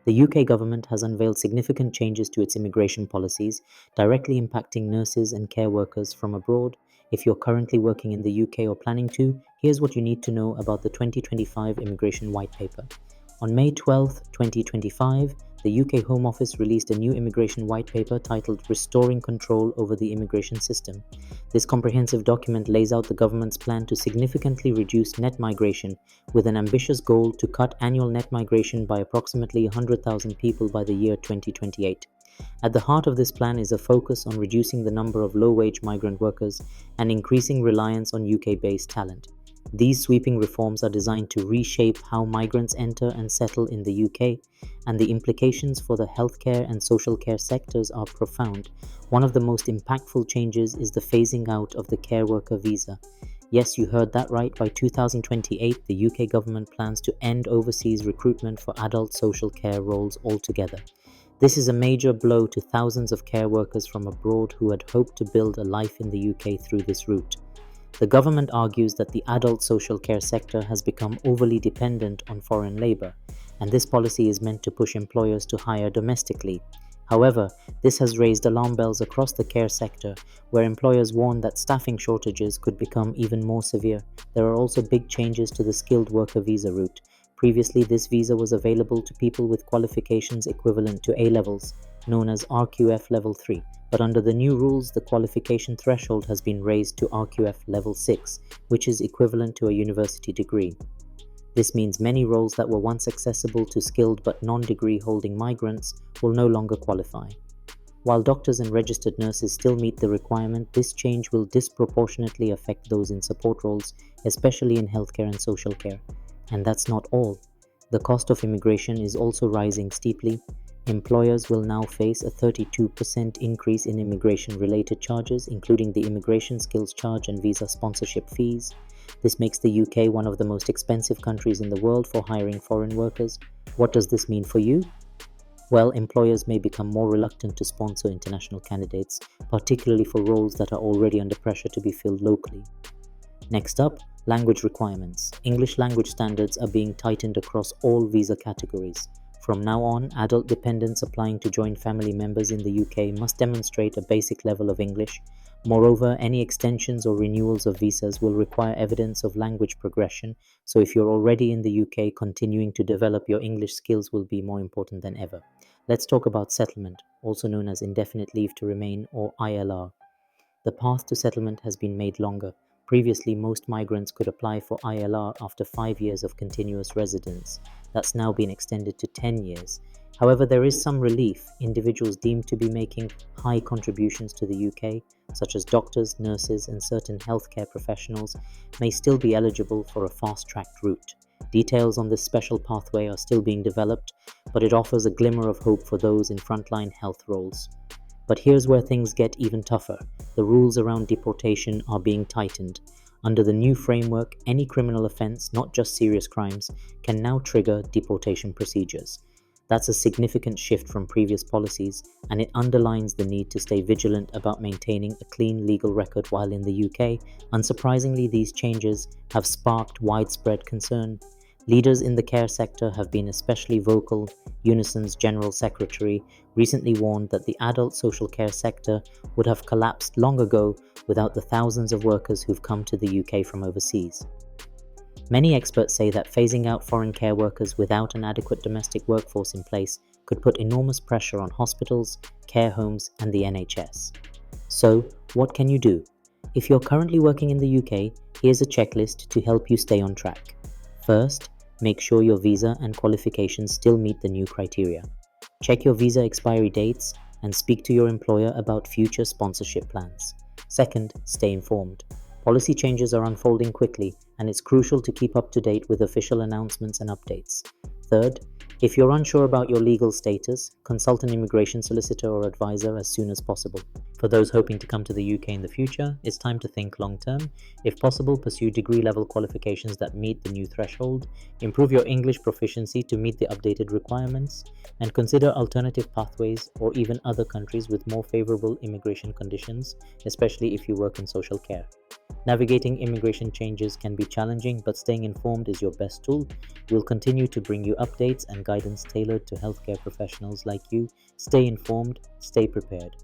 The UK government has unveiled significant changes to its immigration policies, directly impacting nurses and care workers from abroad. If you're currently working in the UK or planning to, here's what you need to know about the 2025 Immigration White Paper. On May 12, 2025, the UK Home Office released a new immigration white paper titled Restoring Control over the Immigration System. This comprehensive document lays out the government's plan to significantly reduce net migration, with an ambitious goal to cut annual net migration by approximately 100,000 people by the year 2028. At the heart of this plan is a focus on reducing the number of low-wage migrant workers and increasing reliance on UK-based talent. These sweeping reforms are designed to reshape how migrants enter and settle in the UK, and the implications for the healthcare and social care sectors are profound. One of the most impactful changes is the phasing out of the care worker visa. Yes, you heard that right. By 2028, the UK government plans to end overseas recruitment for adult social care roles altogether. This is a major blow to thousands of care workers from abroad who had hoped to build a life in the UK through this route. The government argues that the adult social care sector has become overly dependent on foreign labour, and this policy is meant to push employers to hire domestically. However, this has raised alarm bells across the care sector, where employers warn that staffing shortages could become even more severe. There are also big changes to the skilled worker visa route. Previously, this visa was available to people with qualifications equivalent to A levels, known as RQF Level 3. But under the new rules, the qualification threshold has been raised to RQF Level 6, which is equivalent to a university degree. This means many roles that were once accessible to skilled but non-degree holding migrants will no longer qualify. While doctors and registered nurses still meet the requirement, this change will disproportionately affect those in support roles, especially in healthcare and social care. And that's not all. The cost of immigration is also rising steeply. Employers will now face a 32% increase in immigration-related charges, including the immigration skills charge and visa sponsorship fees. This makes the UK one of the most expensive countries in the world for hiring foreign workers. What does this mean for you? Well, employers may become more reluctant to sponsor international candidates, particularly for roles that are already under pressure to be filled locally. Next up, language requirements. English language standards are being tightened across all visa categories. From now on, adult dependents applying to join family members in the UK must demonstrate a basic level of English. Moreover, any extensions or renewals of visas will require evidence of language progression, so if you're already in the UK, continuing to develop your English skills will be more important than ever. Let's talk about settlement, also known as indefinite leave to remain or ILR. The path to settlement has been made longer. Previously, most migrants could apply for ILR after 5 years of continuous residence. That's now been extended to 10 years. However, there is some relief. Individuals deemed to be making high contributions to the UK, such as doctors, nurses, and certain healthcare professionals, may still be eligible for a fast-tracked route. Details on this special pathway are still being developed, but it offers a glimmer of hope for those in frontline health roles. But here's where things get even tougher. The rules around deportation are being tightened. Under the new framework, any criminal offense, not just serious crimes, can now trigger deportation procedures. That's a significant shift from previous policies, and it underlines the need to stay vigilant about maintaining a clean legal record while in the UK. Unsurprisingly, these changes have sparked widespread concern. Leaders in the care sector have been especially vocal. Unison's General Secretary recently warned that the adult social care sector would have collapsed long ago without the thousands of workers who've come to the UK from overseas. Many experts say that phasing out foreign care workers without an adequate domestic workforce in place could put enormous pressure on hospitals, care homes, and the NHS. So, what can you do? If you're currently working in the UK, here's a checklist to help you stay on track. First, make sure your visa and qualifications still meet the new criteria. Check your visa expiry dates and speak to your employer about future sponsorship plans. Second, stay informed. Policy changes are unfolding quickly, and it's crucial to keep up to date with official announcements and updates. Third, if you're unsure about your legal status, consult an immigration solicitor or advisor as soon as possible. For those hoping to come to the UK in the future, it's time to think long term. If possible, pursue degree-level qualifications that meet the new threshold, improve your English proficiency to meet the updated requirements, and consider alternative pathways or even other countries with more favorable immigration conditions, especially if you work in social care. Navigating immigration changes can be challenging, but staying informed is your best tool. We'll continue to bring you updates and guidance tailored to healthcare professionals like you. Stay informed, stay prepared.